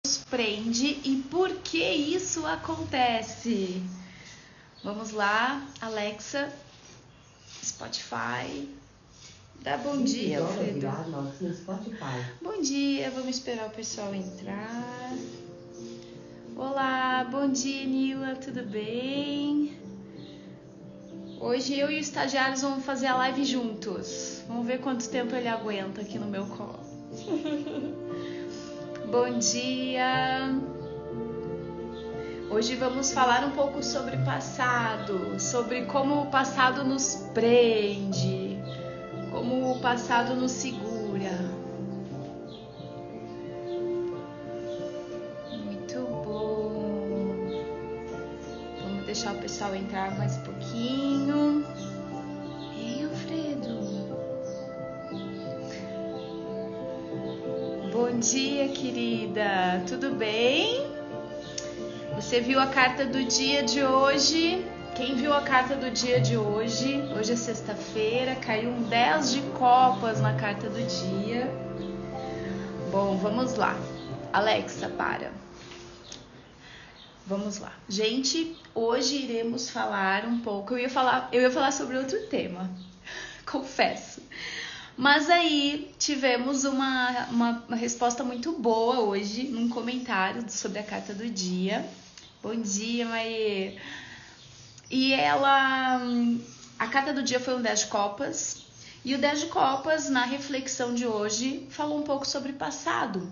nos prende e por que isso acontece? Vamos lá, Alexa, Spotify. Dá bom dia, Alfredo. Bom dia, vamos esperar o pessoal entrar. Olá, bom dia, Nila, tudo bem? Hoje eu e os estagiários vamos fazer a live juntos. Vamos ver quanto tempo ele aguenta aqui no meu colo. Bom dia! Hoje vamos falar um pouco sobre passado, sobre como o passado nos prende, como o passado nos segura. Muito bom! Vamos deixar o pessoal entrar mais um pouquinho. Ei, Alfredo! Bom dia, querida! Tudo bem? Você viu a carta do dia de hoje? Quem viu a carta do dia de hoje? Hoje é sexta-feira, caiu um 10 de copas na carta do dia. Bom, vamos lá. Alexa, para. Vamos lá. Gente, hoje iremos falar um pouco... Eu ia falar sobre outro tema, confesso. Mas aí tivemos uma resposta muito boa hoje, num comentário sobre a carta do dia. Bom dia, Maê! E a carta do dia foi um 10 de copas. E o 10 de copas, na reflexão de hoje, falou um pouco sobre passado.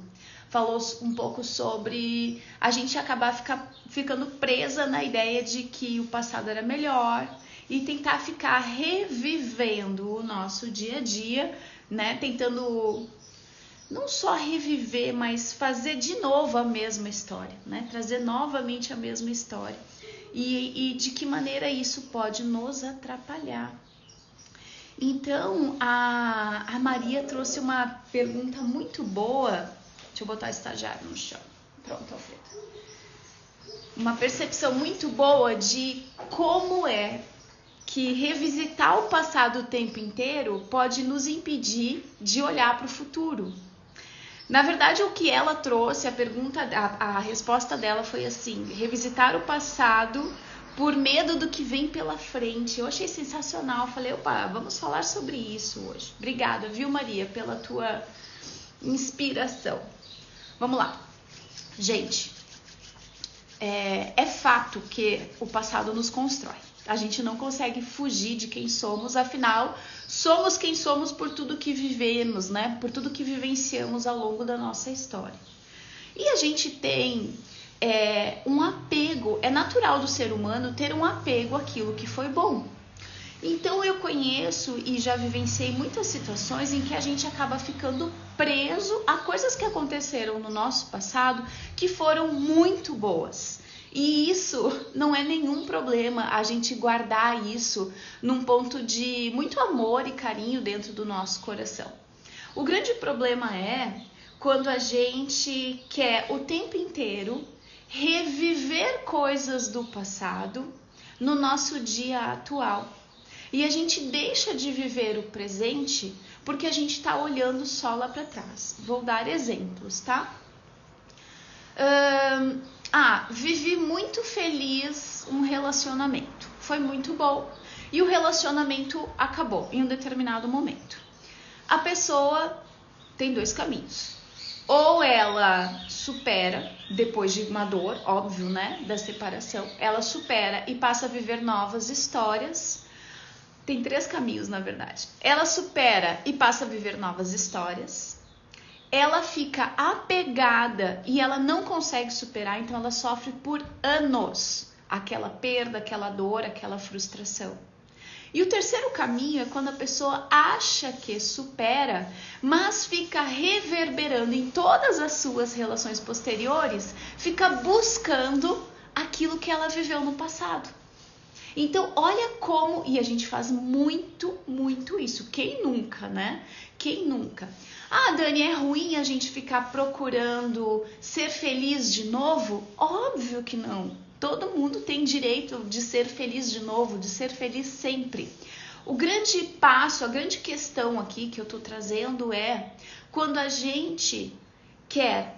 Falou um pouco sobre a gente acabar ficando presa na ideia de que o passado era melhor e tentar ficar revivendo o nosso dia a dia, né? Tentando não só reviver, mas fazer de novo a mesma história, né? Trazer novamente a mesma história. E de que maneira isso pode nos atrapalhar. Então, a Maria trouxe uma pergunta muito boa. Deixa eu botar o estagiário no chão. Pronto, Alfredo. Uma percepção muito boa de como é que revisitar o passado o tempo inteiro pode nos impedir de olhar para o futuro. Na verdade, o que ela trouxe, a resposta dela foi assim: revisitar o passado por medo do que vem pela frente. Eu achei sensacional. Falei, opa, vamos falar sobre isso hoje. Obrigada, viu, Maria, pela tua inspiração. Vamos lá. Gente, é fato que o passado nos constrói. A gente não consegue fugir de quem somos, afinal, somos quem somos por tudo que vivemos, né? Por tudo que vivenciamos ao longo da nossa história. E a gente tem um apego, é natural do ser humano ter um apego àquilo que foi bom. Então eu conheço e já vivenciei muitas situações em que a gente acaba ficando preso a coisas que aconteceram no nosso passado que foram muito boas. E isso não é nenhum problema, a gente guardar isso num ponto de muito amor e carinho dentro do nosso coração. O grande problema é quando a gente quer o tempo inteiro reviver coisas do passado no nosso dia atual. E a gente deixa de viver o presente porque a gente está olhando só lá para trás. Vou dar exemplos, tá? Vivi muito feliz um relacionamento. Foi muito bom. E o relacionamento acabou em um determinado momento. A pessoa tem dois caminhos. Ou ela supera, depois de uma dor, óbvio, né, da separação, ela supera e passa a viver novas histórias. Tem três caminhos, na verdade. Ela supera e passa a viver novas histórias. Ela fica apegada e ela não consegue superar, então ela sofre por anos aquela perda, aquela dor, aquela frustração. E o terceiro caminho é quando a pessoa acha que supera, mas fica reverberando em todas as suas relações posteriores, fica buscando aquilo que ela viveu no passado. Então, olha como... E a gente faz muito, muito isso. Quem nunca, né? Quem nunca? Dani, é ruim a gente ficar procurando ser feliz de novo? Óbvio que não. Todo mundo tem direito de ser feliz de novo, de ser feliz sempre. O grande passo, a grande questão aqui que eu tô trazendo é quando a gente quer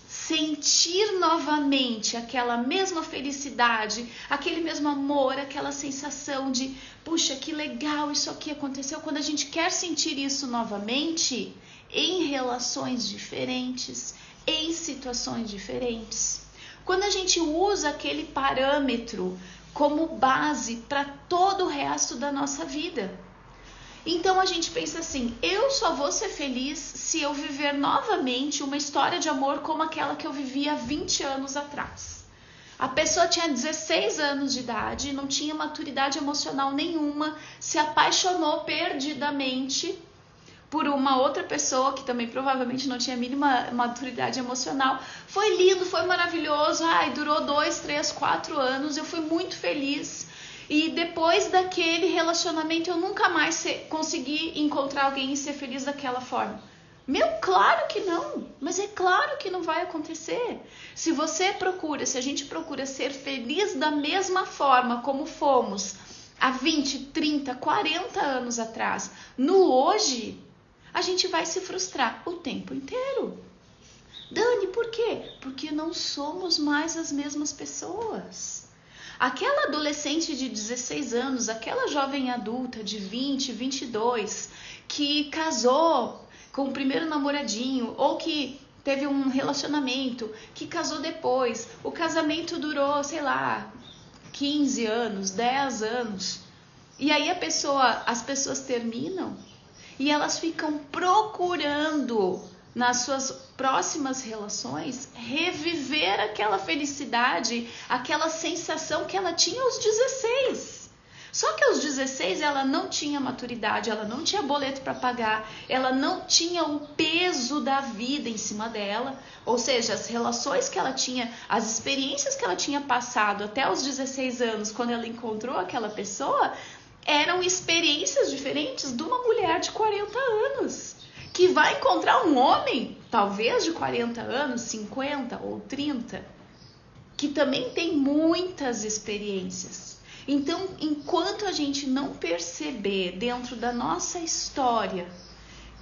sentir novamente aquela mesma felicidade, aquele mesmo amor, aquela sensação de, puxa, que legal, isso aqui aconteceu. Quando a gente quer sentir isso novamente, em relações diferentes, em situações diferentes. Quando a gente usa aquele parâmetro como base para todo o resto da nossa vida. Então a gente pensa assim, eu só vou ser feliz se eu viver novamente uma história de amor como aquela que eu vivia há 20 anos atrás. A pessoa tinha 16 anos de idade, não tinha maturidade emocional nenhuma, se apaixonou perdidamente por uma outra pessoa que também provavelmente não tinha a mínima maturidade emocional. Foi lindo, foi maravilhoso, durou 2, 3, 4 anos, eu fui muito feliz. E depois daquele relacionamento eu nunca mais consegui encontrar alguém e ser feliz daquela forma. Claro que não, mas é claro que não vai acontecer. Se a gente procura ser feliz da mesma forma como fomos há 20, 30, 40 anos atrás, no hoje, a gente vai se frustrar o tempo inteiro. Dani, por quê? Porque não somos mais as mesmas pessoas. Aquela adolescente de 16 anos, aquela jovem adulta de 20, 22, que casou com o primeiro namoradinho, ou que teve um relacionamento, que casou depois, o casamento durou, 15 anos, 10 anos, e aí as pessoas terminam, e elas ficam procurando nas suas próximas relações reviver aquela felicidade, aquela sensação que ela tinha aos 16. Só que aos 16 ela não tinha maturidade, ela não tinha boleto para pagar, ela não tinha o peso da vida em cima dela, ou seja, as relações que ela tinha, as experiências que ela tinha passado até os 16 anos, quando ela encontrou aquela pessoa, eram experiências diferentes de uma mulher de 40 anos. Que vai encontrar um homem, talvez de 40 anos, 50 ou 30, que também tem muitas experiências. Então, enquanto a gente não perceber dentro da nossa história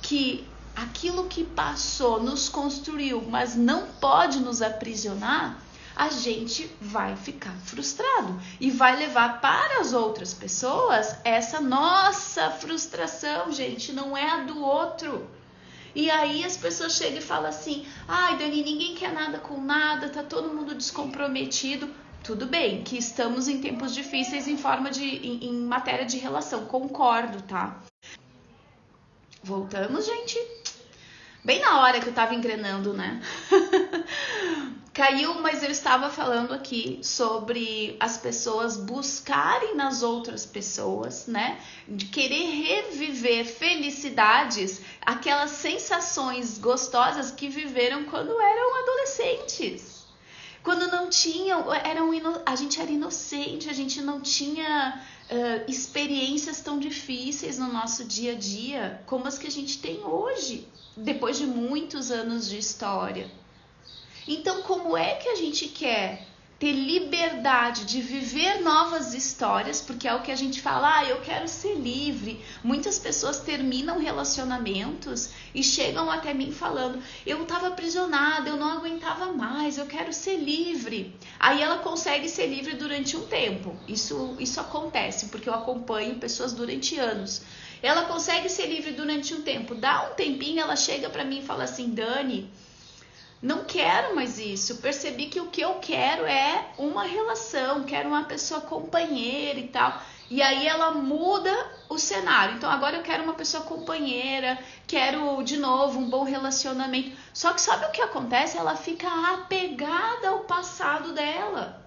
que aquilo que passou nos construiu, mas não pode nos aprisionar, a gente vai ficar frustrado e vai levar para as outras pessoas essa nossa frustração, gente, não é a do outro. E aí as pessoas chegam e falam assim, Dani, ninguém quer nada com nada, tá todo mundo descomprometido. Tudo bem, que estamos em tempos difíceis em matéria de relação, concordo, tá? Voltamos, gente. Bem na hora que eu tava engrenando, né? Caiu, mas eu estava falando aqui sobre as pessoas buscarem nas outras pessoas, né? De querer reviver felicidades, aquelas sensações gostosas que viveram quando eram adolescentes. Quando não tinham, a gente era inocente, a gente não tinha experiências tão difíceis no nosso dia a dia como as que a gente tem hoje, depois de muitos anos de história. Então, como é que a gente quer ter liberdade de viver novas histórias? Porque é o que a gente fala, eu quero ser livre. Muitas pessoas terminam relacionamentos e chegam até mim falando, eu estava aprisionada, eu não aguentava mais, eu quero ser livre. Aí ela consegue ser livre durante um tempo. Isso acontece, porque eu acompanho pessoas durante anos. Ela consegue ser livre durante um tempo. Dá um tempinho, ela chega para mim e fala assim, Dani, não quero mais isso, eu percebi que o que eu quero é uma relação, quero uma pessoa companheira e tal. E aí ela muda o cenário, então agora eu quero uma pessoa companheira, quero de novo um bom relacionamento. Só que sabe o que acontece? Ela fica apegada ao passado dela.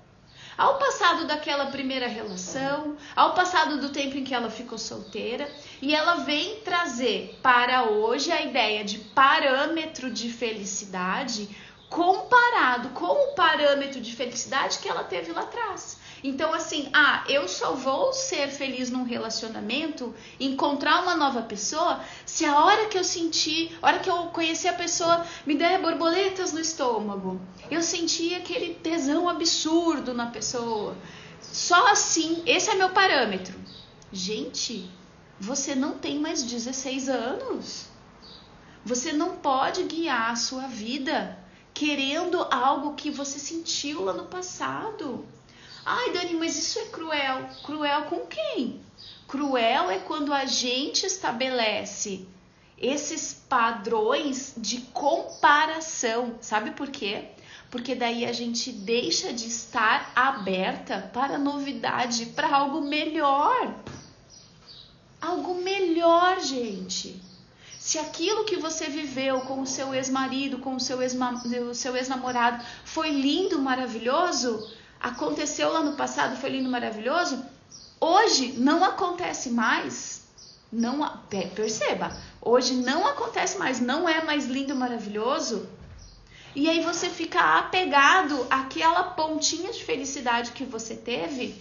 Ao passado daquela primeira relação, ao passado do tempo em que ela ficou solteira, e ela vem trazer para hoje a ideia de parâmetro de felicidade comparado com o parâmetro de felicidade que ela teve lá atrás. Então, assim, eu só vou ser feliz num relacionamento, encontrar uma nova pessoa, se a hora que eu conheci a pessoa, me der borboletas no estômago. Eu senti aquele tesão absurdo na pessoa. Só assim, esse é meu parâmetro. Gente, você não tem mais 16 anos. Você não pode guiar a sua vida querendo algo que você sentiu lá no passado. Ai, Dani, mas isso é cruel. Cruel com quem? Cruel é quando a gente estabelece esses padrões de comparação. Sabe por quê? Porque daí a gente deixa de estar aberta para novidade, para algo melhor. Algo melhor, gente. Se aquilo que você viveu com o seu ex-marido, com o seu ex-namorado foi lindo, maravilhoso, aconteceu lá no passado, foi lindo, maravilhoso, hoje não acontece mais. Perceba, hoje não acontece mais, não é mais lindo, maravilhoso. E aí você fica apegado àquela pontinha de felicidade que você teve,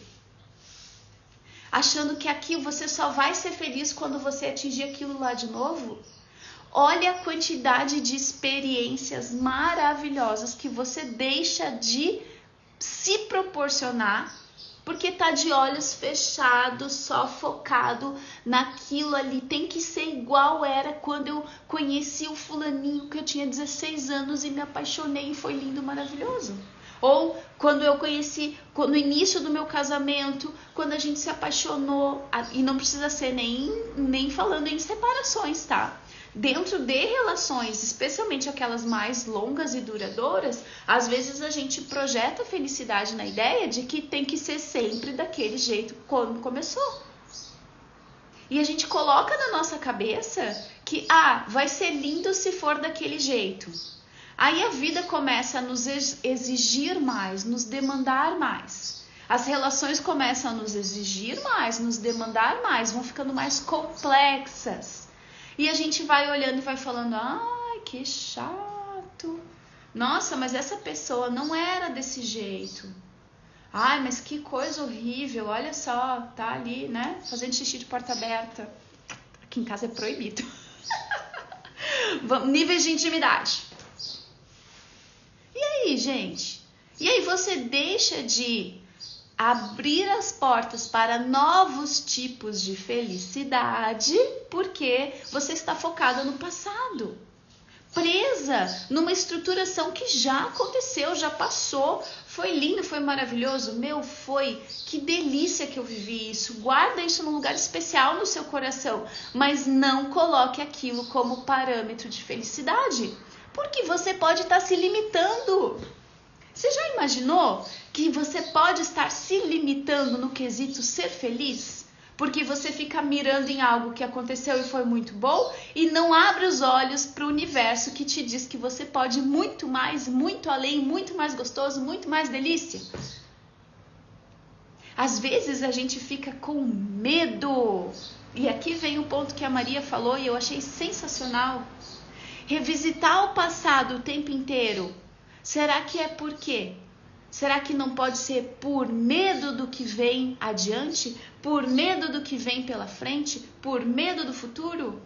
achando que aqui você só vai ser feliz quando você atingir aquilo lá de novo. Olha a quantidade de experiências maravilhosas que você deixa de se proporcionar porque tá de olhos fechados, só focado naquilo ali. Tem que ser igual era quando eu conheci o fulaninho que eu tinha 16 anos e me apaixonei e foi lindo, maravilhoso. Ou quando eu conheci, no início do meu casamento, quando a gente se apaixonou, e não precisa ser nem falando em separações, tá? Dentro de relações, especialmente aquelas mais longas e duradouras, às vezes a gente projeta a felicidade na ideia de que tem que ser sempre daquele jeito quando começou. E a gente coloca na nossa cabeça que, vai ser lindo se for daquele jeito. Aí a vida começa a nos exigir mais, nos demandar mais. As relações começam a nos exigir mais, nos demandar mais, vão ficando mais complexas. E a gente vai olhando e vai falando, ai, que chato. Nossa, mas essa pessoa não era desse jeito. Ai, mas que coisa horrível, olha só, tá ali, né, fazendo xixi de porta aberta. Aqui em casa é proibido. Níveis de intimidade. E aí, gente? E aí você deixa de abrir as portas para novos tipos de felicidade porque você está focada no passado. Presa numa estruturação que já aconteceu, já passou. Foi lindo, foi maravilhoso. Foi. Que delícia que eu vivi isso. Guarda isso num lugar especial no seu coração. Mas não coloque aquilo como parâmetro de felicidade. Porque você pode estar se limitando. Você já imaginou que você pode estar se limitando no quesito ser feliz? Porque você fica mirando em algo que aconteceu e foi muito bom e não abre os olhos para o universo que te diz que você pode muito mais, muito além, muito mais gostoso, muito mais delícia. Às vezes a gente fica com medo. E aqui vem o ponto que a Maria falou e eu achei sensacional. Revisitar o passado o tempo inteiro. Será que é por quê? Será que não pode ser por medo do que vem adiante? Por medo do que vem pela frente? Por medo do futuro?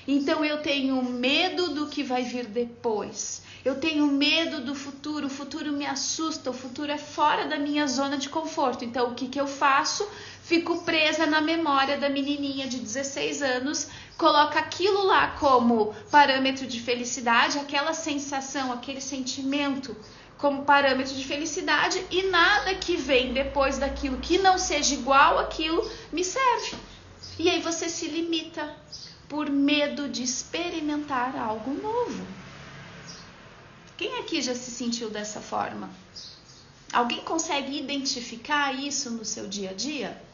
Então eu tenho medo do que vai vir depois. Eu tenho medo do futuro. O futuro me assusta. O futuro é fora da minha zona de conforto. Então o que eu faço? Fico presa na memória da menininha de 16 anos, coloca aquilo lá como parâmetro de felicidade, aquela sensação, aquele sentimento como parâmetro de felicidade e nada que vem depois daquilo que não seja igual àquilo me serve. E aí você se limita por medo de experimentar algo novo. Quem aqui já se sentiu dessa forma? Alguém consegue identificar isso no seu dia a dia?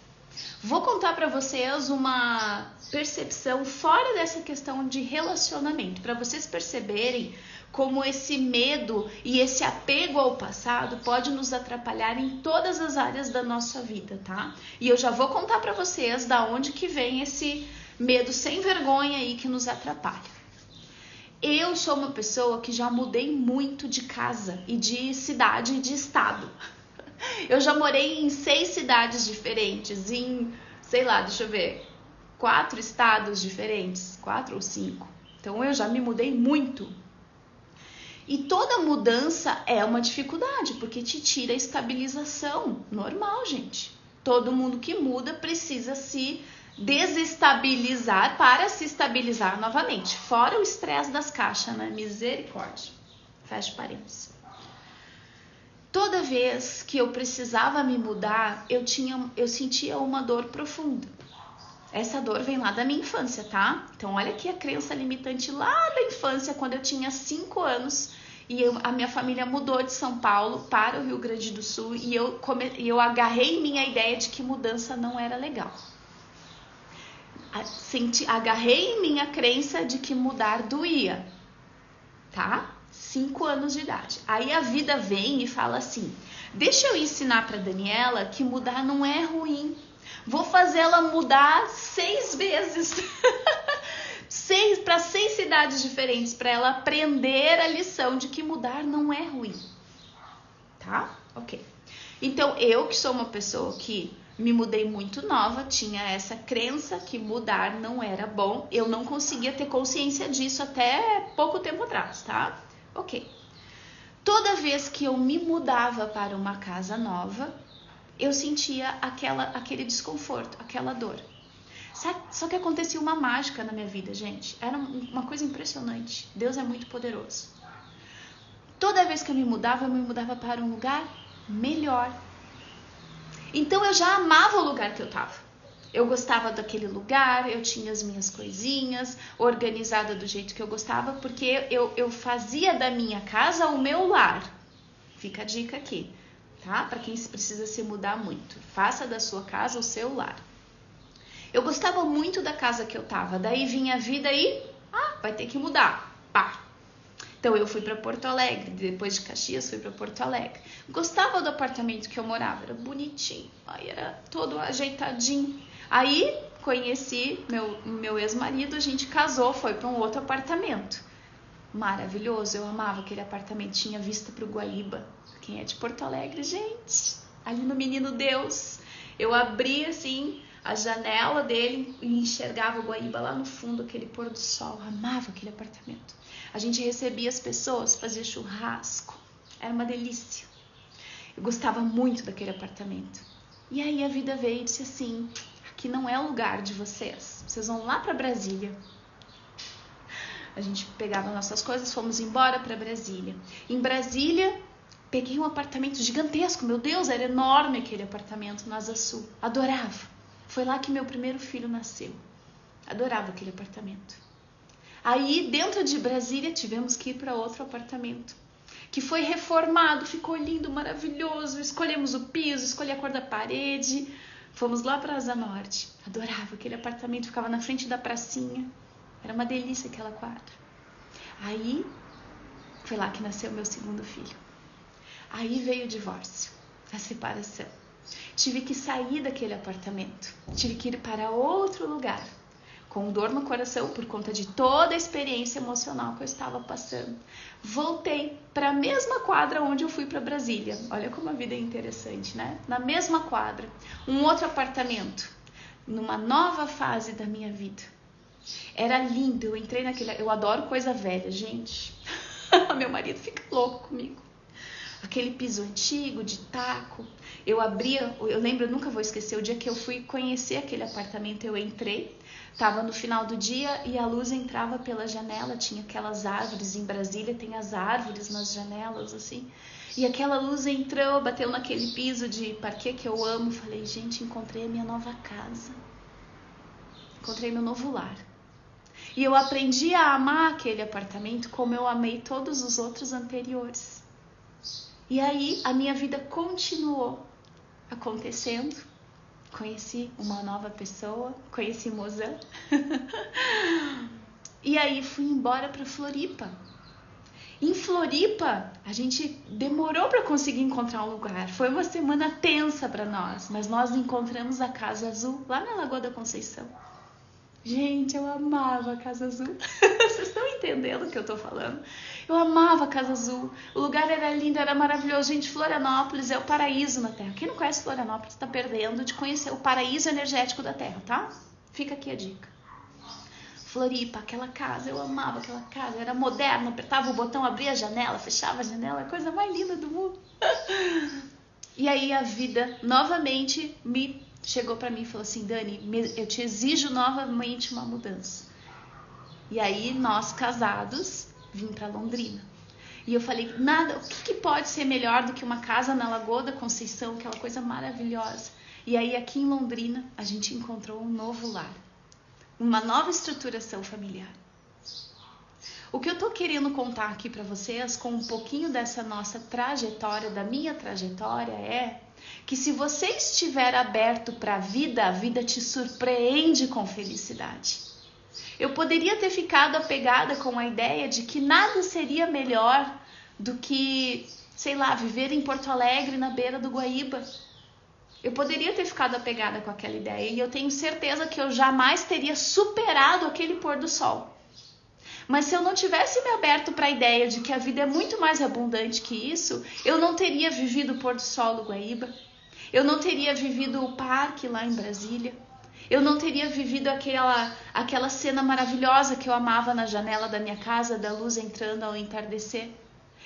Vou contar para vocês uma percepção fora dessa questão de relacionamento, para vocês perceberem como esse medo e esse apego ao passado pode nos atrapalhar em todas as áreas da nossa vida, tá? E eu já vou contar para vocês da onde que vem esse medo sem vergonha aí que nos atrapalha. Eu sou uma pessoa que já mudei muito de casa e de cidade e de estado. Eu já morei em 6 cidades diferentes, em, 4 estados diferentes, 4 ou 5. Então eu já me mudei muito. E toda mudança é uma dificuldade, porque te tira a estabilização. Normal, gente. Todo mundo que muda precisa se desestabilizar para se estabilizar novamente. Fora o estresse das caixas, né? Misericórdia. fecho parênteses. Toda vez que eu precisava me mudar, eu sentia uma dor profunda. Essa dor vem lá da minha infância, tá? Então olha aqui a crença limitante lá da infância, quando eu tinha 5 anos e a minha família mudou de São Paulo para o Rio Grande do Sul e eu agarrei em minha ideia de que mudança não era legal. Agarrei em minha crença de que mudar doía, tá? 5 anos de idade. Aí a vida vem e fala assim: deixa eu ensinar para Daniela que mudar não é ruim. Vou fazer ela mudar 6 vezes. Para 6 cidades diferentes, para ela aprender a lição de que mudar não é ruim. Tá? Ok. Então, eu que sou uma pessoa que me mudei muito nova, tinha essa crença que mudar não era bom. Eu não conseguia ter consciência disso até pouco tempo atrás, tá? Ok. Toda vez que eu me mudava para uma casa nova, eu sentia aquele desconforto, aquela dor. Só que acontecia uma mágica na minha vida, gente. Era uma coisa impressionante. Deus é muito poderoso. Toda vez que eu me mudava para um lugar melhor. Então eu já amava o lugar que eu estava. Eu gostava daquele lugar, eu tinha as minhas coisinhas, organizada do jeito que eu gostava, porque eu fazia da minha casa o meu lar. Fica a dica aqui, tá? Para quem precisa se mudar muito. Faça da sua casa o seu lar. Eu gostava muito da casa que eu tava, daí vinha a vida e vai ter que mudar. Pá. Então eu fui para Porto Alegre, depois de Caxias fui para Porto Alegre. Gostava do apartamento que eu morava, era bonitinho, aí era todo ajeitadinho. Aí conheci meu ex-marido, a gente casou, foi para um outro apartamento. Maravilhoso, eu amava aquele apartamento, tinha vista para o Guaíba. Quem é de Porto Alegre, gente? Ali no Menino Deus. Eu abria assim a janela dele e enxergava o Guaíba lá no fundo, aquele pôr do sol. Eu amava aquele apartamento. A gente recebia as pessoas, fazia churrasco. Era uma delícia. Eu gostava muito daquele apartamento. E aí a vida veio e disse assim: aqui não é o lugar de vocês. Vocês vão lá para Brasília. A gente pegava nossas coisas, fomos embora para Brasília. Em Brasília, peguei um apartamento gigantesco. Meu Deus, era enorme aquele apartamento na Asa Sul. Adorava. Foi lá que meu primeiro filho nasceu. Adorava aquele apartamento. Aí, dentro de Brasília, tivemos que ir para outro apartamento, que foi reformado, ficou lindo, maravilhoso. Escolhemos o piso, escolhi a cor da parede. Fomos lá para a Asa Norte. Adorava aquele apartamento, ficava na frente da pracinha. Era uma delícia aquela quadra. Aí, foi lá que nasceu meu segundo filho. Aí veio o divórcio, a separação. Tive que sair daquele apartamento. Tive que ir para outro lugar. Com dor no coração por conta de toda a experiência emocional que eu estava passando. Voltei para a mesma quadra onde eu fui para Brasília. Olha como a vida é interessante, né? Na mesma quadra. Um outro apartamento. Numa nova fase da minha vida. Era lindo. Eu entrei naquele... Eu adoro coisa velha, gente. Meu marido fica louco comigo. Aquele piso antigo, de taco. Eu lembro, eu nunca vou esquecer, o dia que eu fui conhecer aquele apartamento, eu entrei, estava no final do dia e a luz entrava pela janela, tinha aquelas árvores, em Brasília tem as árvores nas janelas, assim, e aquela luz entrou, bateu naquele piso de parquet que eu amo, falei, gente, encontrei a minha nova casa, encontrei meu novo lar. E eu aprendi a amar aquele apartamento como eu amei todos os outros anteriores. E aí a minha vida continuou acontecendo. Conheci uma nova pessoa, conheci Mozão. E aí fui embora para Floripa. Em Floripa, a gente demorou para conseguir encontrar um lugar. Foi uma semana tensa para nós, mas nós encontramos a Casa Azul lá na Lagoa da Conceição. Gente, eu amava a Casa Azul. Vocês estão entendendo o que eu tô falando? Eu amava a Casa Azul. O lugar era lindo, era maravilhoso. Gente, Florianópolis é o paraíso na Terra. Quem não conhece Florianópolis está perdendo de conhecer o paraíso energético da Terra, tá? Fica aqui a dica. Floripa, aquela casa, eu amava aquela casa. Era moderna, apertava o botão, abria a janela, fechava a janela. A coisa mais linda do mundo. E aí a vida novamente chegou para mim e falou assim, Dani, eu te exijo novamente uma mudança. E aí nós casados vim para Londrina. E eu falei, nada, o que pode ser melhor do que uma casa na Lagoa da Conceição, aquela coisa maravilhosa. E aí aqui em Londrina a gente encontrou um novo lar, uma nova estruturação familiar. O que eu tô querendo contar aqui para vocês, com um pouquinho dessa nossa trajetória, da minha trajetória, é que se você estiver aberto para a vida te surpreende com felicidade. Eu poderia ter ficado apegada com a ideia de que nada seria melhor do que, sei lá, viver em Porto Alegre, na beira do Guaíba. Eu poderia ter ficado apegada com aquela ideia e eu tenho certeza que eu jamais teria superado aquele pôr do sol. Mas se eu não tivesse me aberto para a ideia de que a vida é muito mais abundante que isso, eu não teria vivido o pôr do sol do Guaíba, eu não teria vivido o parque lá em Brasília, eu não teria vivido aquela cena maravilhosa que eu amava na janela da minha casa, da luz entrando ao entardecer.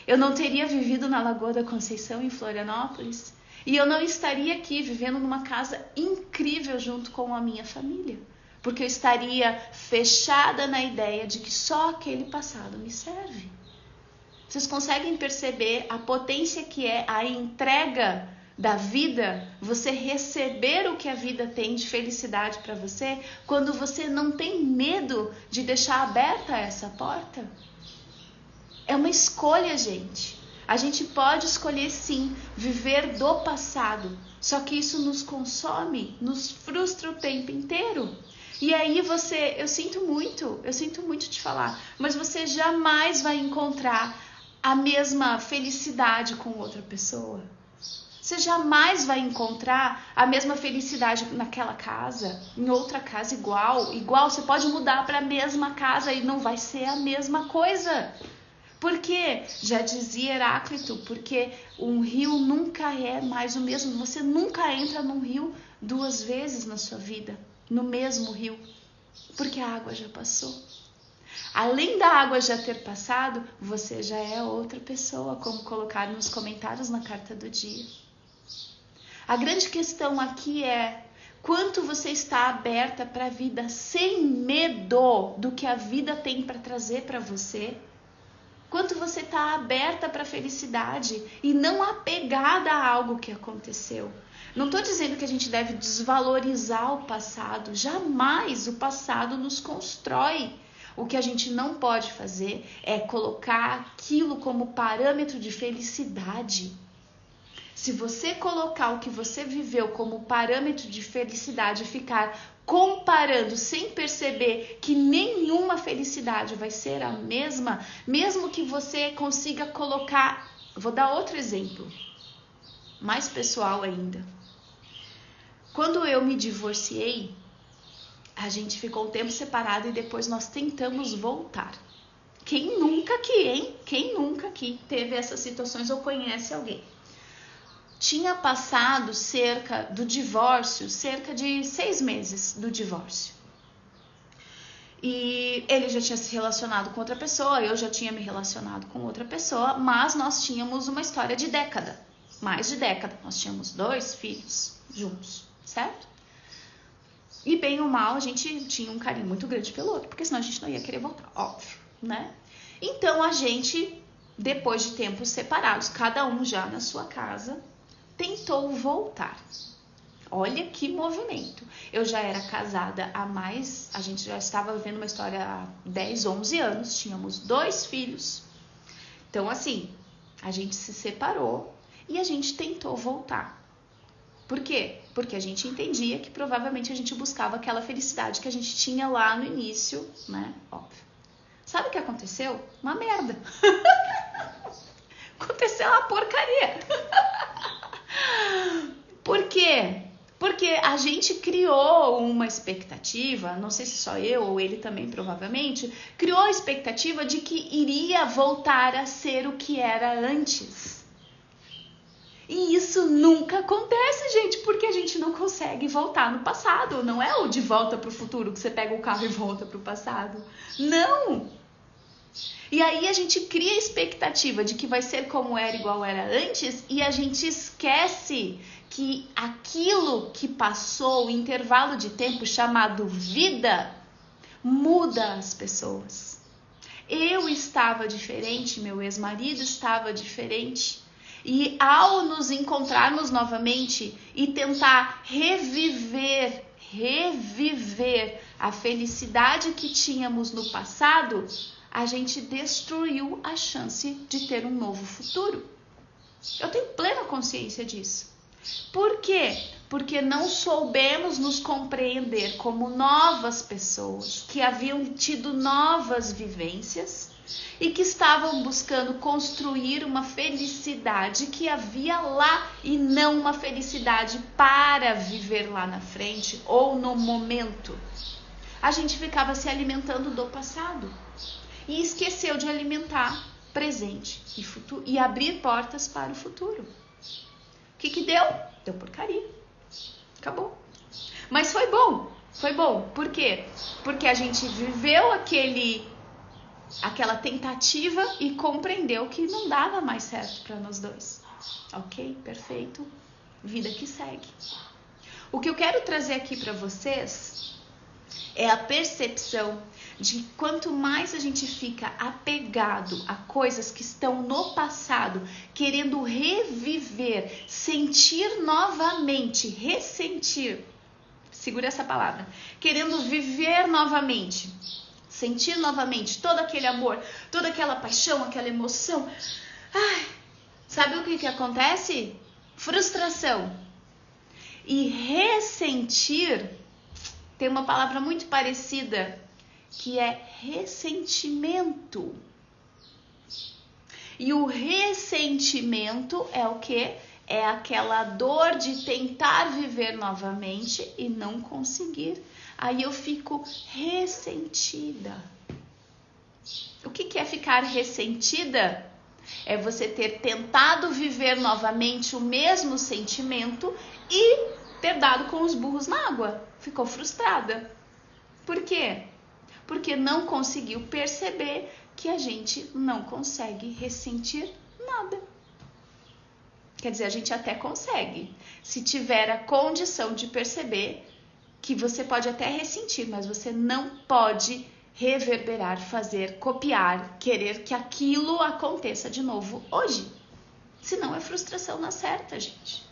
Eu não teria vivido na Lagoa da Conceição, em Florianópolis. E eu não estaria aqui vivendo numa casa incrível junto com a minha família. Porque eu estaria fechada na ideia de que só aquele passado me serve. Vocês conseguem perceber a potência que é a entrega da vida, você receber o que a vida tem de felicidade para você, quando você não tem medo de deixar aberta essa porta? É uma escolha, gente. A gente pode escolher sim, viver do passado, só que isso nos consome, nos frustra o tempo inteiro. E aí eu sinto muito te falar, mas você jamais vai encontrar a mesma felicidade com outra pessoa. Você jamais vai encontrar a mesma felicidade naquela casa, em outra casa igual. Você pode mudar para a mesma casa e não vai ser a mesma coisa. Por quê? Já dizia Heráclito, porque um rio nunca é mais o mesmo. Você nunca entra num rio 2 vezes na sua vida. No mesmo rio, porque a água já passou. Além da água já ter passado, você já é outra pessoa, como colocaram nos comentários na carta do dia. A grande questão aqui é quanto você está aberta para a vida sem medo do que a vida tem para trazer para você. Quanto você está aberta para a felicidade e não apegada a algo que aconteceu. Não estou dizendo que a gente deve desvalorizar o passado. Jamais o passado nos constrói. O que a gente não pode fazer é colocar aquilo como parâmetro de felicidade. Se você colocar o que você viveu como parâmetro de felicidade e ficar comparando sem perceber que nenhuma felicidade vai ser a mesma, mesmo que você consiga colocar... Vou dar outro exemplo, mais pessoal ainda. Quando eu me divorciei, a gente ficou um tempo separado e depois nós tentamos voltar. Quem nunca aqui, hein? Quem nunca aqui teve essas situações ou conhece alguém? Tinha passado cerca de 6 meses do divórcio. E ele já tinha se relacionado com outra pessoa, eu já tinha me relacionado com outra pessoa, mas nós tínhamos uma história de década, mais de década. Nós tínhamos 2 filhos juntos, certo? E bem ou mal, a gente tinha um carinho muito grande pelo outro, porque senão a gente não ia querer voltar, óbvio, né? Então a gente, depois de tempos separados, cada um já na sua casa, tentou voltar. Olha que movimento. Eu já era casada a gente já estava vivendo uma história há 10, 11 anos, tínhamos 2 filhos. Então assim, a gente se separou e a gente tentou voltar. Por quê? Porque a gente entendia que provavelmente a gente buscava aquela felicidade que a gente tinha lá no início, né? Óbvio. Sabe o que aconteceu? Uma merda. Aconteceu uma porcaria. Por quê? Porque a gente criou uma expectativa, não sei se só eu ou ele também provavelmente, criou a expectativa de que iria voltar a ser o que era antes. E isso nunca acontece, gente, porque a gente não consegue voltar no passado. Não é o de volta para o futuro, que você pega o carro e volta para o passado. Não! E aí a gente cria a expectativa de que vai ser como era, igual era antes, e a gente esquece que aquilo que passou, o intervalo de tempo chamado vida, muda as pessoas. Eu estava diferente, meu ex-marido estava diferente. E ao nos encontrarmos novamente e tentar reviver a felicidade que tínhamos no passado, a gente destruiu a chance de ter um novo futuro. Eu tenho plena consciência disso. Por quê? Porque não soubemos nos compreender como novas pessoas que haviam tido novas vivências e que estavam buscando construir uma felicidade que havia lá e não uma felicidade para viver lá na frente ou no momento. A gente ficava se alimentando do passado e esqueceu de alimentar presente e futuro e abrir portas para o futuro. O que deu? Deu porcaria. Acabou. Mas foi bom. Foi bom. Por quê? Porque a gente viveu aquela tentativa e compreendeu que não dava mais certo para nós dois. Ok? Perfeito. Vida que segue. O que eu quero trazer aqui para vocês é a percepção de que quanto mais a gente fica apegado a coisas que estão no passado, querendo reviver, sentir novamente, ressentir, segura essa palavra, querendo viver novamente, sentir novamente todo aquele amor, toda aquela paixão, aquela emoção. Ai, sabe o que acontece? Frustração. E ressentir tem uma palavra muito parecida, que é ressentimento. E o ressentimento é o quê? É aquela dor de tentar viver novamente e não conseguir. Aí eu fico ressentida. O que é ficar ressentida? É você ter tentado viver novamente o mesmo sentimento e ter dado com os burros na água. Ficou frustrada. Por quê? Porque não conseguiu perceber que a gente não consegue ressentir nada. Quer dizer, a gente até consegue, se tiver a condição de perceber que você pode até ressentir, mas você não pode reverberar, fazer, copiar, querer que aquilo aconteça de novo hoje. Senão é frustração na certa, gente.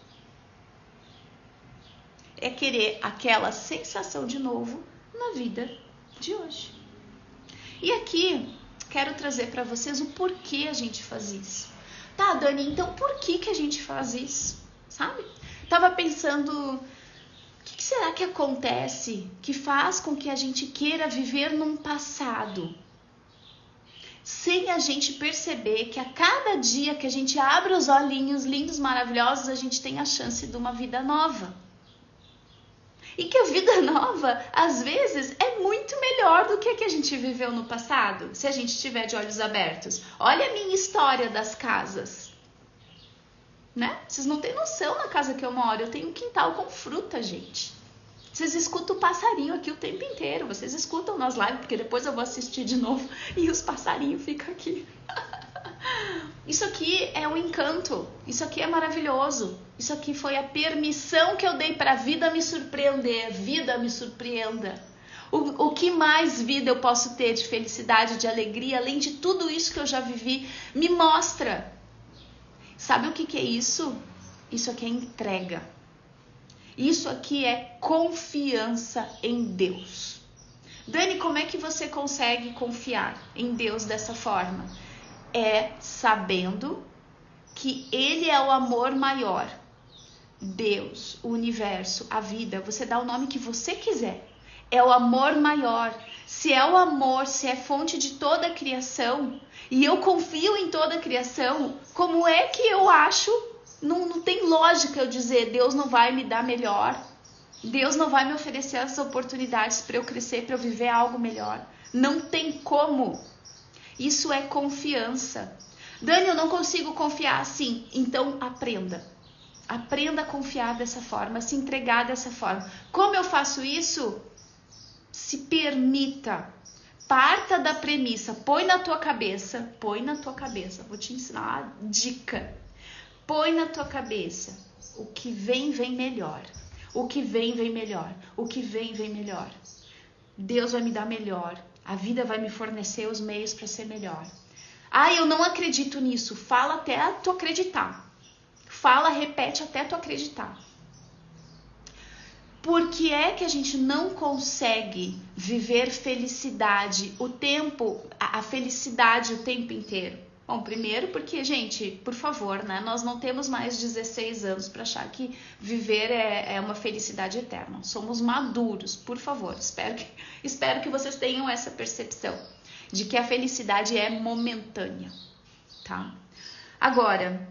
É querer aquela sensação de novo na vida de hoje. E aqui quero trazer para vocês o porquê a gente faz isso. Tá, Dani, então por que a gente faz isso? Sabe? Tava pensando, o que será que acontece que faz com que a gente queira viver num passado? Sem a gente perceber que a cada dia que a gente abre os olhinhos lindos, maravilhosos, a gente tem a chance de uma vida nova. E que a vida nova, às vezes, é muito melhor do que a gente viveu no passado, se a gente estiver de olhos abertos. Olha a minha história das casas. Né? Vocês não têm noção na casa que eu moro. Eu tenho um quintal com fruta, gente. Vocês escutam o passarinho aqui o tempo inteiro. Vocês escutam nas lives, porque depois eu vou assistir de novo e os passarinhos ficam aqui. Isso aqui é um encanto. Isso aqui é maravilhoso. Isso aqui foi a permissão que eu dei para a vida me surpreender. Vida me surpreenda. O que mais vida eu posso ter de felicidade, de alegria, além de tudo isso que eu já vivi, me mostra. Sabe o que é isso? Isso aqui é entrega. Isso aqui é confiança em Deus. Dani, como é que você consegue confiar em Deus dessa forma? É sabendo que Ele é o amor maior. Deus, o universo, a vida, você dá o nome que você quiser. É o amor maior. Se é o amor, se é fonte de toda a criação, e eu confio em toda a criação, como é que eu acho? Não tem lógica eu dizer, Deus não vai me dar melhor. Deus não vai me oferecer as oportunidades para eu crescer, para eu viver algo melhor. Não tem como. Isso é confiança. Dani, eu não consigo confiar assim. Então aprenda. Aprenda a confiar dessa forma, a se entregar dessa forma. Como eu faço isso? Se permita. Parta da premissa. Põe na tua cabeça. Vou te ensinar uma dica. Põe na tua cabeça. O que vem, vem melhor. O que vem, vem melhor. O que vem, vem melhor. Deus vai me dar melhor. A vida vai me fornecer os meios para ser melhor. Ah, eu não acredito nisso. Fala até tu acreditar. Fala, repete até tu acreditar. Por que é que a gente não consegue viver felicidade a felicidade o tempo inteiro? Bom, primeiro porque, gente, por favor, né? Nós não temos mais 16 anos para achar que viver é uma felicidade eterna. Somos maduros, por favor. Espero que vocês tenham essa percepção de que a felicidade é momentânea, tá? Agora,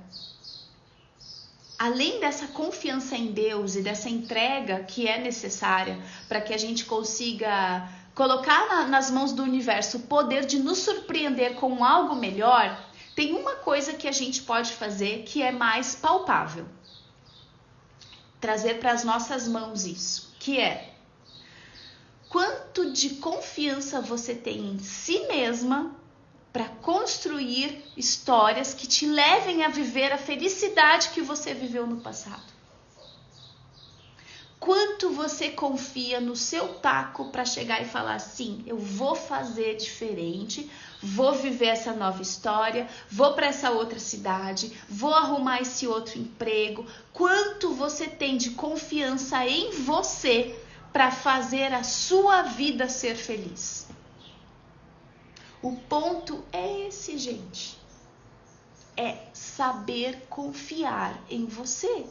além dessa confiança em Deus e dessa entrega que é necessária para que a gente consiga colocar nas mãos do universo o poder de nos surpreender com algo melhor, tem uma coisa que a gente pode fazer que é mais palpável. Trazer para as nossas mãos isso, que é: quanto de confiança você tem em si mesma para construir histórias que te levem a viver a felicidade que você viveu no passado? Quanto você confia no seu taco para chegar e falar assim: eu vou fazer diferente, vou viver essa nova história, vou para essa outra cidade, vou arrumar esse outro emprego? Quanto você tem de confiança em você para fazer a sua vida ser feliz? O ponto é esse, gente. É saber confiar em você.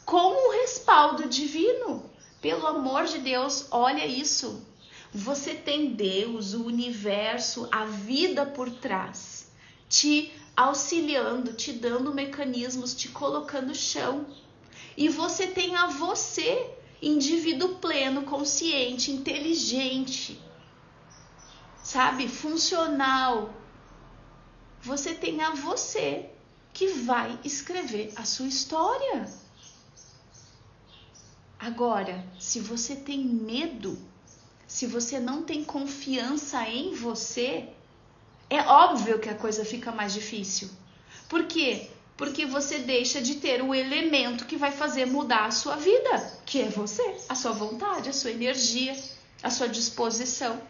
Com o respaldo divino. Pelo amor de Deus, olha isso. Você tem Deus, o universo, a vida por trás, te auxiliando, te dando mecanismos, te colocando no chão. E você tem a você, indivíduo pleno, consciente, inteligente, sabe, funcional. Você tem a você que vai escrever a sua história. Agora, se você tem medo, se você não tem confiança em você, é óbvio que a coisa fica mais difícil. Por quê? Porque você deixa de ter o elemento que vai fazer mudar a sua vida, que é você, a sua vontade, a sua energia, a sua disposição.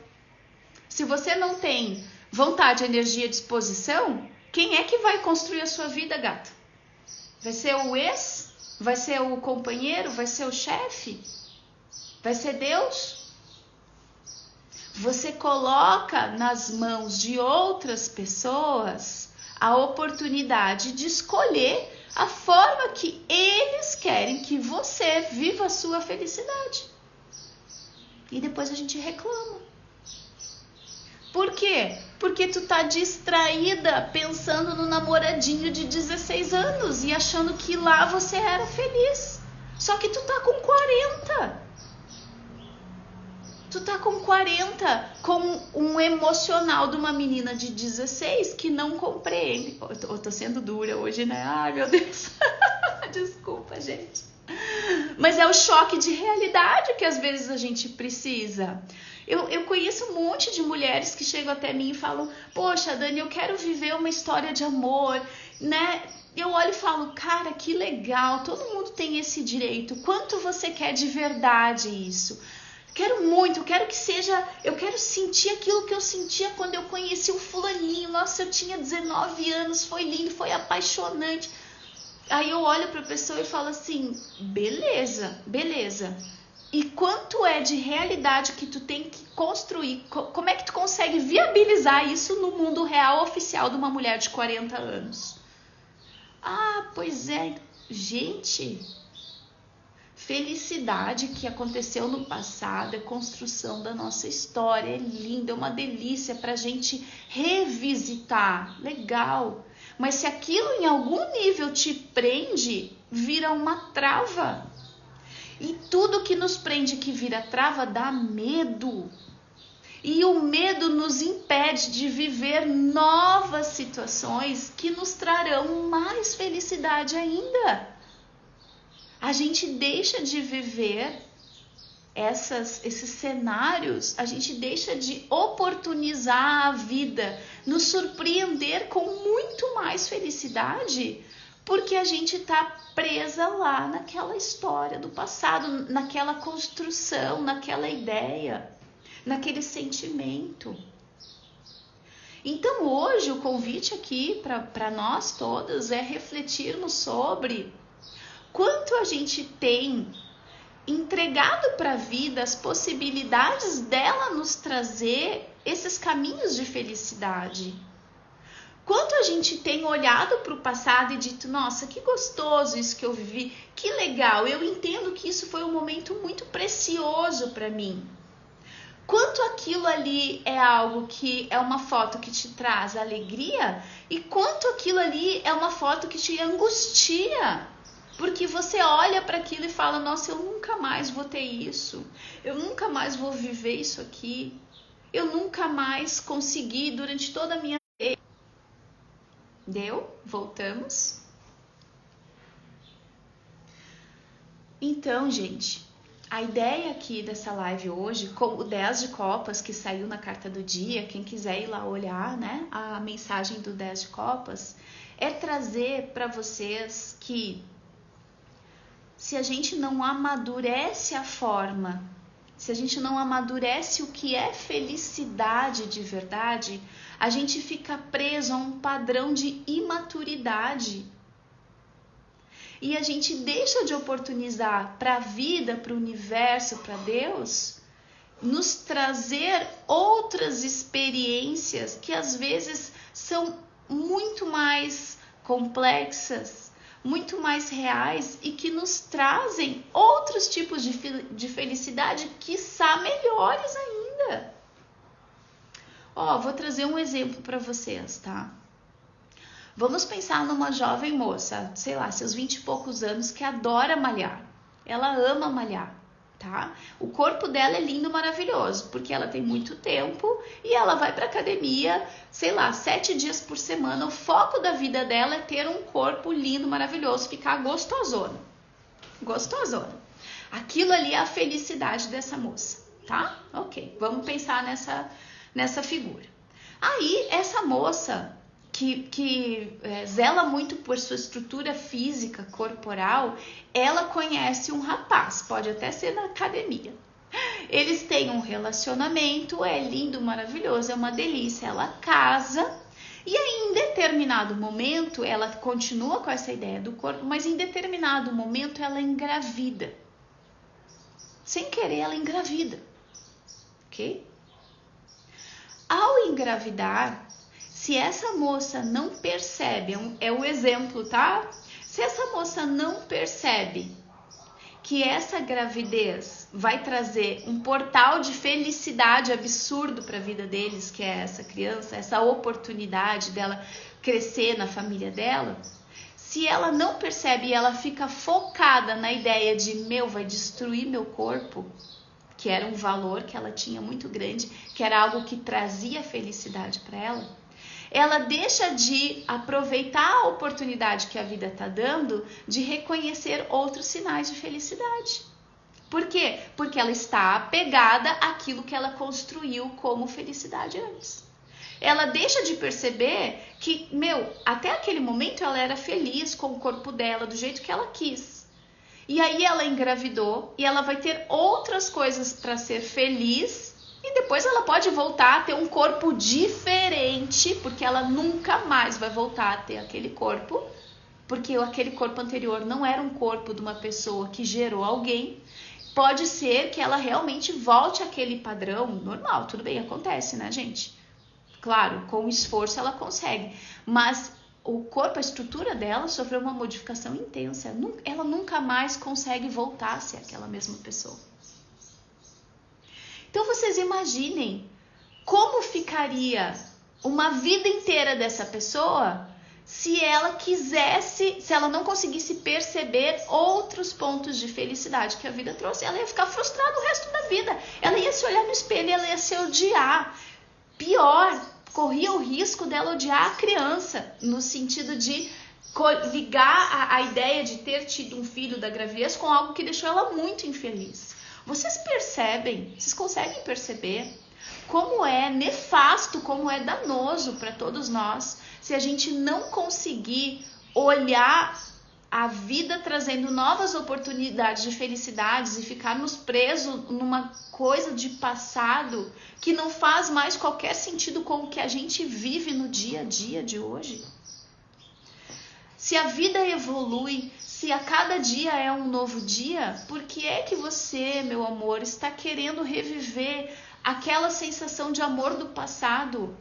Se você não tem vontade, energia e disposição, quem é que vai construir a sua vida, gata? Vai ser o ex? Vai ser o companheiro? Vai ser o chefe? Vai ser Deus? Você coloca nas mãos de outras pessoas a oportunidade de escolher a forma que eles querem que você viva a sua felicidade. E depois a gente reclama. Por quê? Porque tu tá distraída pensando no namoradinho de 16 anos e achando que lá você era feliz. Só que tu tá com 40. Tu tá com 40, com um emocional de uma menina de 16 que não compreende. Eu tô sendo dura hoje, né? Ai, meu Deus. Desculpa, gente. Mas é o choque de realidade que às vezes a gente precisa. Eu conheço um monte de mulheres que chegam até mim e falam: poxa, Dani, eu quero viver uma história de amor, né? Eu olho e falo: cara, que legal, todo mundo tem esse direito. Quanto você quer de verdade isso? Quero muito, eu quero sentir aquilo que eu sentia quando eu conheci o fulaninho. Nossa, eu tinha 19 anos, foi lindo, foi apaixonante. Aí eu olho para a pessoa e falo assim: beleza. E quanto é de realidade que tu tem que construir? Como é que tu consegue viabilizar isso no mundo real oficial de uma mulher de 40 anos? Ah, pois é. Gente, felicidade que aconteceu no passado é construção da nossa história. É lindo, é uma delícia pra gente revisitar. Legal. Mas se aquilo em algum nível te prende, vira uma trava. E tudo que nos prende, que vira trava, dá medo. E o medo nos impede de viver novas situações que nos trarão mais felicidade ainda. A gente deixa de viver esses cenários, a gente deixa de oportunizar a vida, nos surpreender com muito mais felicidade, porque a gente está presa lá naquela história do passado, naquela construção, naquela ideia. naquele sentimento. Então hoje o convite aqui para nós todos é refletirmos sobre quanto a gente tem entregado para a vida as possibilidades dela nos trazer esses caminhos de felicidade. Quanto a gente tem olhado para o passado e dito, nossa, que gostoso isso que eu vivi, que legal, eu entendo que isso foi um momento muito precioso para mim. Quanto aquilo ali é algo que é uma foto que te traz alegria e quanto aquilo ali é uma foto que te angustia. Porque você olha para aquilo e fala, nossa, eu nunca mais vou ter isso, eu nunca mais vou viver isso aqui, eu nunca mais consegui durante toda a minha vida. Deu? Voltamos? Então, gente, a ideia aqui dessa live hoje, com o 10 de copas que saiu na carta do dia, quem quiser ir lá olhar, né, a mensagem do 10 de copas, é trazer para vocês que se a gente não amadurece a forma, se a gente não amadurece o que é felicidade de verdade, a gente fica preso a um padrão de imaturidade. E a gente deixa de oportunizar para a vida, para o universo, para Deus, nos trazer outras experiências que às vezes são muito mais complexas, muito mais reais e que nos trazem outros tipos de felicidade, quiçá melhores ainda. Vou trazer um exemplo para vocês, tá? Vamos pensar numa jovem moça, sei lá, seus 20 e poucos anos, que adora malhar. Ela ama malhar, tá? O corpo dela é lindo, maravilhoso, porque ela tem muito tempo e ela vai pra academia, sei lá, 7 dias por semana. O foco da vida dela é ter um corpo lindo, maravilhoso, ficar gostosona. Gostosona. Aquilo ali é a felicidade dessa moça, tá? Ok, vamos pensar nessa figura. Aí, essa moça que zela muito por sua estrutura física, corporal, ela conhece um rapaz, pode até ser na academia. Eles têm um relacionamento, é lindo, maravilhoso, é uma delícia. Ela casa e aí em determinado momento, ela continua com essa ideia do corpo, mas em determinado momento ela engravida. Sem querer, ela engravida, ok? Ao engravidar, se essa moça não percebe, é o exemplo, tá? Se essa moça não percebe que essa gravidez vai trazer um portal de felicidade absurdo para a vida deles, que é essa criança, essa oportunidade dela crescer na família dela, se ela não percebe e ela fica focada na ideia de, vai destruir meu corpo, que era um valor que ela tinha muito grande, que era algo que trazia felicidade para ela deixa de aproveitar a oportunidade que a vida está dando de reconhecer outros sinais de felicidade. Por quê? Porque ela está apegada àquilo que ela construiu como felicidade antes. Ela deixa de perceber que, até aquele momento ela era feliz com o corpo dela, do jeito que ela quis. E aí ela engravidou e ela vai ter outras coisas para ser feliz. E depois ela pode voltar a ter um corpo diferente, porque ela nunca mais vai voltar a ter aquele corpo, porque aquele corpo anterior não era um corpo de uma pessoa que gerou alguém. Pode ser que ela realmente volte àquele padrão normal, tudo bem, acontece, né, gente? Claro, com esforço ela consegue, mas o corpo, a estrutura dela sofreu uma modificação intensa, ela nunca mais consegue voltar a ser aquela mesma pessoa. Então vocês imaginem como ficaria uma vida inteira dessa pessoa se ela não conseguisse perceber outros pontos de felicidade que a vida trouxe. Ela ia ficar frustrada o resto da vida. Ela ia se olhar no espelho e ela ia se odiar. Pior, corria o risco dela odiar a criança, no sentido de ligar a ideia de ter tido um filho da gravidez com algo que deixou ela muito infeliz. Vocês percebem, vocês conseguem perceber como é nefasto, como é danoso para todos nós se a gente não conseguir olhar a vida trazendo novas oportunidades de felicidades e ficarmos presos numa coisa de passado que não faz mais qualquer sentido com o que a gente vive no dia a dia de hoje? Se a vida evolui, se a cada dia é um novo dia, por que é que você, meu amor, está querendo reviver aquela sensação de amor do passado?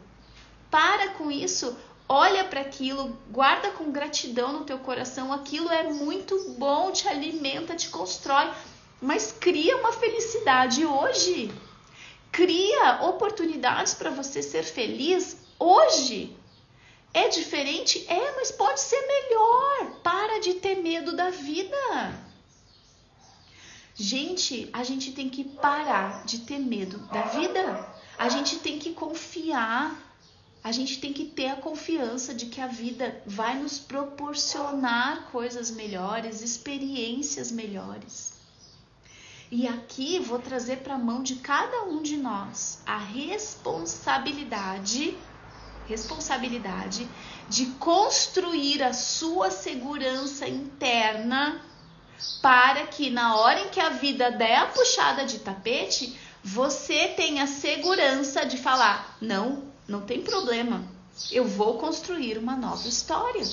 Para com isso. Olha para aquilo, guarda com gratidão no teu coração, aquilo é muito bom, te alimenta, te constrói, mas cria uma felicidade hoje. Cria oportunidades para você ser feliz hoje. É diferente? É, mas pode ser melhor. Para de ter medo da vida. Gente, a gente tem que parar de ter medo da vida. A gente tem que confiar. A gente tem que ter a confiança de que a vida vai nos proporcionar coisas melhores, experiências melhores. E aqui vou trazer para a mão de cada um de nós a responsabilidade de construir a sua segurança interna para que na hora em que a vida der a puxada de tapete, você tenha segurança de falar: não tem problema, eu vou construir uma nova história.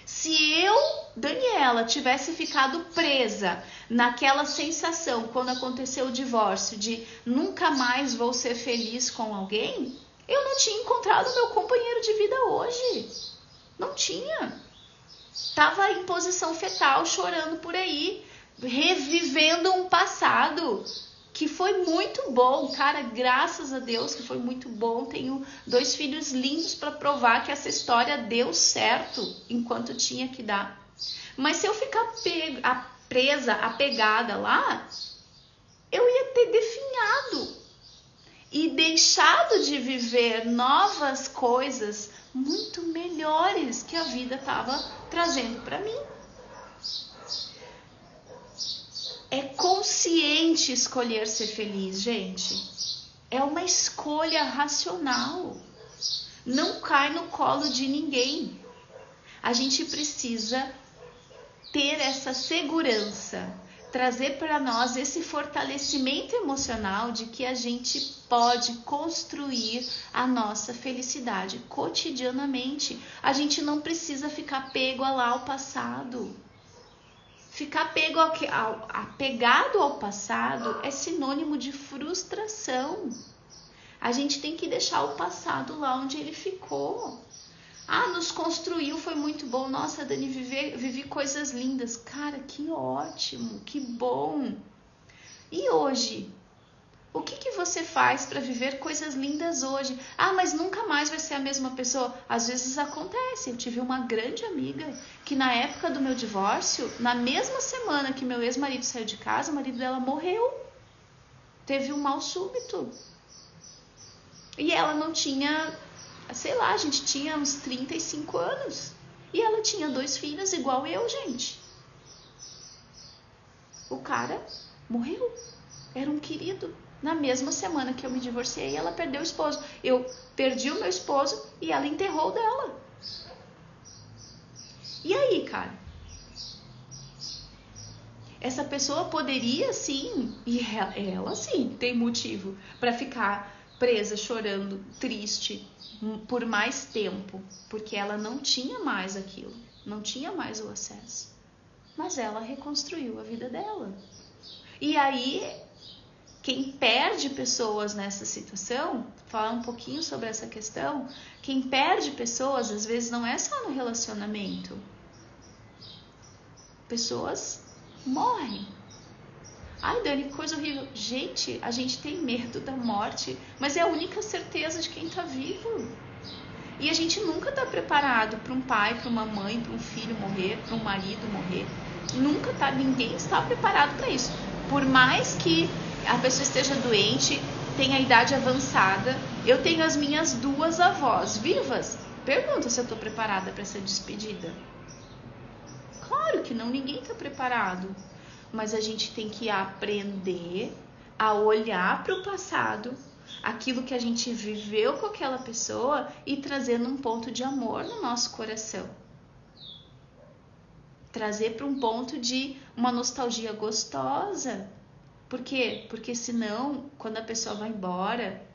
Se eu, Daniela, tivesse ficado presa naquela sensação quando aconteceu o divórcio de nunca mais vou ser feliz com alguém, eu não tinha encontrado meu companheiro de vida hoje. Não tinha. Tava em posição fetal, chorando por aí, revivendo um passado que foi muito bom, cara, graças a Deus que foi muito bom. Tenho 2 filhos lindos para provar que essa história deu certo enquanto tinha que dar. Mas se eu ficar presa, apegada lá, eu ia ter definhado e deixado de viver novas coisas muito melhores que a vida estava trazendo para mim. É consciente escolher ser feliz, gente. É uma escolha racional. Não cai no colo de ninguém. A gente precisa ter essa segurança, trazer para nós esse fortalecimento emocional de que a gente pode construir a nossa felicidade cotidianamente. A gente não precisa ficar pego lá ao passado. Ficar apegado ao passado é sinônimo de frustração. A gente tem que deixar o passado lá onde ele ficou. Nos construiu, foi muito bom. Nossa, Dani, vivi coisas lindas. Cara, que ótimo, que bom. E hoje? O que você faz para viver coisas lindas hoje? Mas nunca mais vai ser a mesma pessoa. Às vezes acontece. Eu tive uma grande amiga que na época do meu divórcio, na mesma semana que meu ex-marido saiu de casa, o marido dela morreu. Teve um mal súbito. E ela não tinha, sei lá, a gente tinha uns 35 anos. E ela tinha 2 filhos igual eu, gente. O cara morreu. Era um querido. Na mesma semana que eu me divorciei, ela perdeu o esposo. Eu perdi o meu esposo e ela enterrou o dela. E aí, cara? Essa pessoa poderia sim, e ela sim tem motivo para ficar presa, chorando, triste por mais tempo, porque ela não tinha mais aquilo, não tinha mais o acesso. Mas ela reconstruiu a vida dela. E aí, quem perde pessoas nessa situação, falar um pouquinho sobre essa questão, quem perde pessoas às vezes não é só no relacionamento. Pessoas morrem. Ai, Dani, que coisa horrível. Gente, a gente tem medo da morte, mas é a única certeza de quem tá vivo. E a gente nunca tá preparado para um pai, para uma mãe, para um filho morrer, para um marido morrer. Nunca tá, ninguém está preparado para isso. Por mais que a pessoa esteja doente, tenha idade avançada, eu tenho as minhas 2 avós vivas. Pergunta se eu tô preparada para essa despedida. Claro que não, ninguém tá preparado. Mas a gente tem que aprender a olhar para o passado, aquilo que a gente viveu com aquela pessoa e trazendo um ponto de amor no nosso coração. trazer para um ponto de uma nostalgia gostosa. Por quê? Porque senão, quando a pessoa vai embora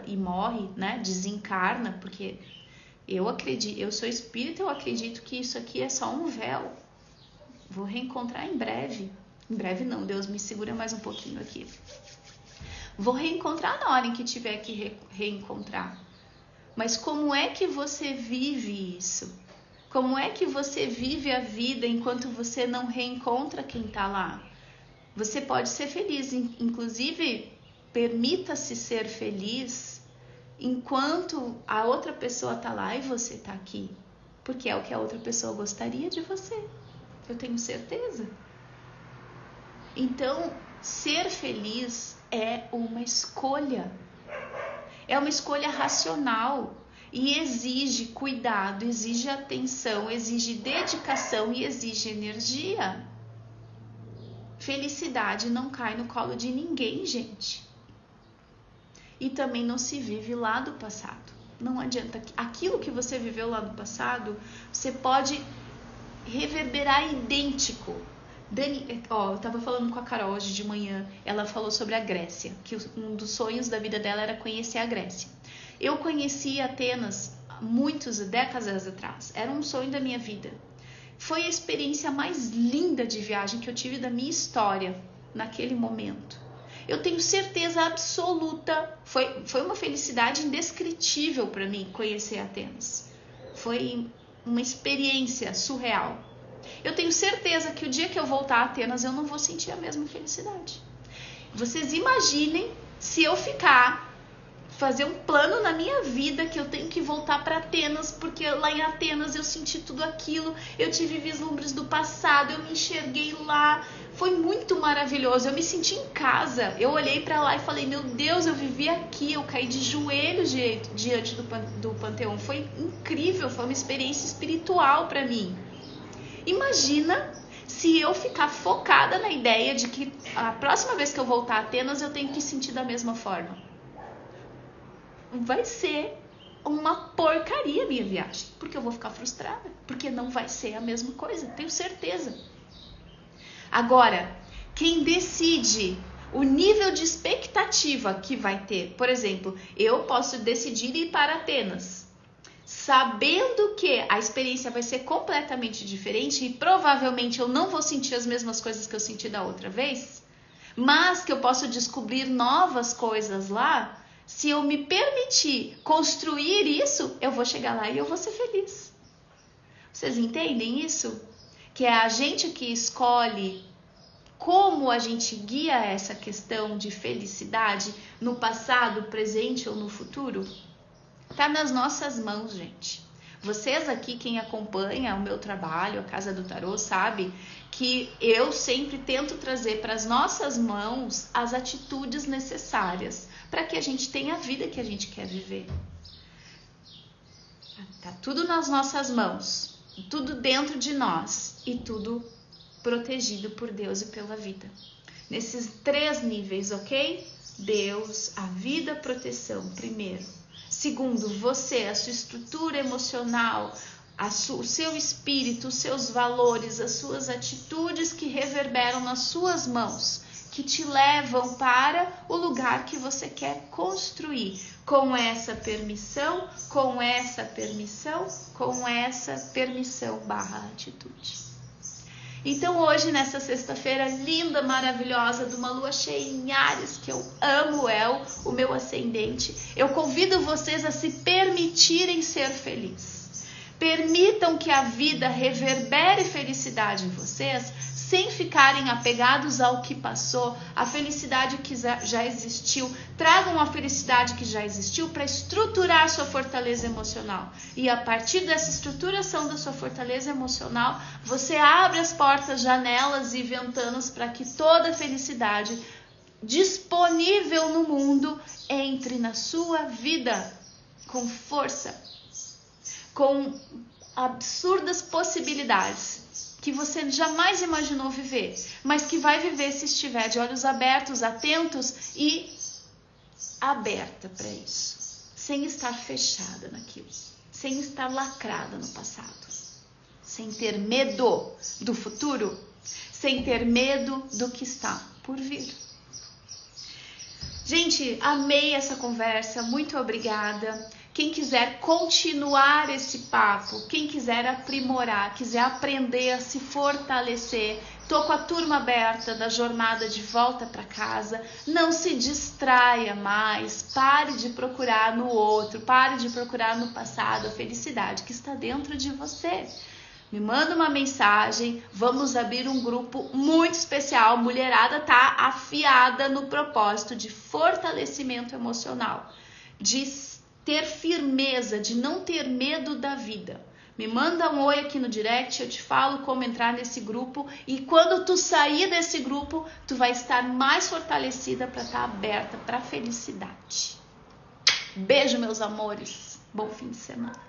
e morre, né, desencarna, porque eu acredito, eu sou espírita, eu acredito que isso aqui é só um véu. Vou reencontrar em breve. Em breve não, Deus me segura mais um pouquinho aqui. Vou reencontrar na hora em que tiver que reencontrar. Mas como é que você vive isso? Como é que você vive a vida enquanto você não reencontra quem está lá? Você pode ser feliz, inclusive permita-se ser feliz enquanto a outra pessoa está lá e você está aqui. Porque é o que a outra pessoa gostaria de você. Eu tenho certeza. Então, ser feliz é uma escolha. É uma escolha racional e exige cuidado, exige atenção, exige dedicação e exige energia. Felicidade não cai no colo de ninguém, gente. E também não se vive lá do passado. Não adianta. Aquilo que você viveu lá no passado, você pode reverberar idêntico. Eu tava falando com a Carol hoje de manhã, ela falou sobre a Grécia, que um dos sonhos da vida dela era conhecer a Grécia. Eu conheci Atenas muitas décadas atrás, era um sonho da minha vida. Foi a experiência mais linda de viagem que eu tive da minha história naquele momento. Eu tenho certeza absoluta, foi uma felicidade indescritível para mim conhecer Atenas. Foi uma experiência surreal. Eu tenho certeza que o dia que eu voltar a Atenas eu não vou sentir a mesma felicidade. Vocês imaginem se eu fazer um plano na minha vida que eu tenho que voltar para Atenas, porque lá em Atenas eu senti tudo aquilo, eu tive vislumbres do passado, eu me enxerguei lá, foi muito maravilhoso, eu me senti em casa, eu olhei para lá e falei, meu Deus, eu vivi aqui, eu caí de joelhos diante do Panteão, foi incrível, foi uma experiência espiritual para mim. Imagina se eu ficar focada na ideia de que a próxima vez que eu voltar a Atenas eu tenho que sentir da mesma forma. Vai ser uma porcaria a minha viagem, porque eu vou ficar frustrada, porque não vai ser a mesma coisa, tenho certeza. Agora, quem decide o nível de expectativa que vai ter, por exemplo, eu posso decidir ir para Atenas, sabendo que a experiência vai ser completamente diferente e provavelmente eu não vou sentir as mesmas coisas que eu senti da outra vez, mas que eu posso descobrir novas coisas lá. Se eu me permitir construir isso, eu vou chegar lá e eu vou ser feliz. Vocês entendem isso? Que é a gente que escolhe como a gente guia essa questão de felicidade no passado, presente ou no futuro? Tá nas nossas mãos, gente. Vocês aqui, quem acompanha o meu trabalho, a Casa do Tarô, sabe que eu sempre tento trazer para as nossas mãos as atitudes necessárias para que a gente tenha a vida que a gente quer viver. Tá tudo nas nossas mãos, tudo dentro de nós e tudo protegido por Deus e pela vida. Nesses 3 níveis, ok? Deus, a vida, a proteção, primeiro. Segundo, você, a sua estrutura emocional, o seu espírito, os seus valores, as suas atitudes que reverberam nas suas mãos, que te levam para o lugar que você quer construir, com essa permissão, com essa permissão, com essa permissão / atitude. Então hoje, nessa sexta-feira linda, maravilhosa, de uma lua cheia em Áries, que eu amo, o meu ascendente, eu convido vocês a se permitirem ser felizes. Permitam que a vida reverbere felicidade em vocês, sem ficarem apegados ao que passou, a felicidade que já existiu. Tragam a felicidade que já existiu para estruturar sua fortaleza emocional. E a partir dessa estruturação da sua fortaleza emocional, você abre as portas, janelas e ventanas para que toda a felicidade disponível no mundo entre na sua vida com força, com absurdas possibilidades que você jamais imaginou viver, mas que vai viver se estiver de olhos abertos, atentos e aberta para isso, sem estar fechada naquilo, sem estar lacrada no passado. sem ter medo do futuro, sem ter medo do que está por vir. Gente, amei essa conversa, muito obrigada. Quem quiser continuar esse papo, quem quiser aprimorar, quiser aprender a se fortalecer, tô com a turma aberta da jornada de volta para casa. Não se distraia mais, pare de procurar no outro, pare de procurar no passado a felicidade que está dentro de você. Me manda uma mensagem, vamos abrir um grupo muito especial. Mulherada tá afiada no propósito de fortalecimento emocional, de ter firmeza, de não ter medo da vida. Me manda um oi aqui no direct, eu te falo como entrar nesse grupo, e quando tu sair desse grupo, tu vai estar mais fortalecida para estar aberta para a felicidade. Beijo, meus amores. Bom fim de semana.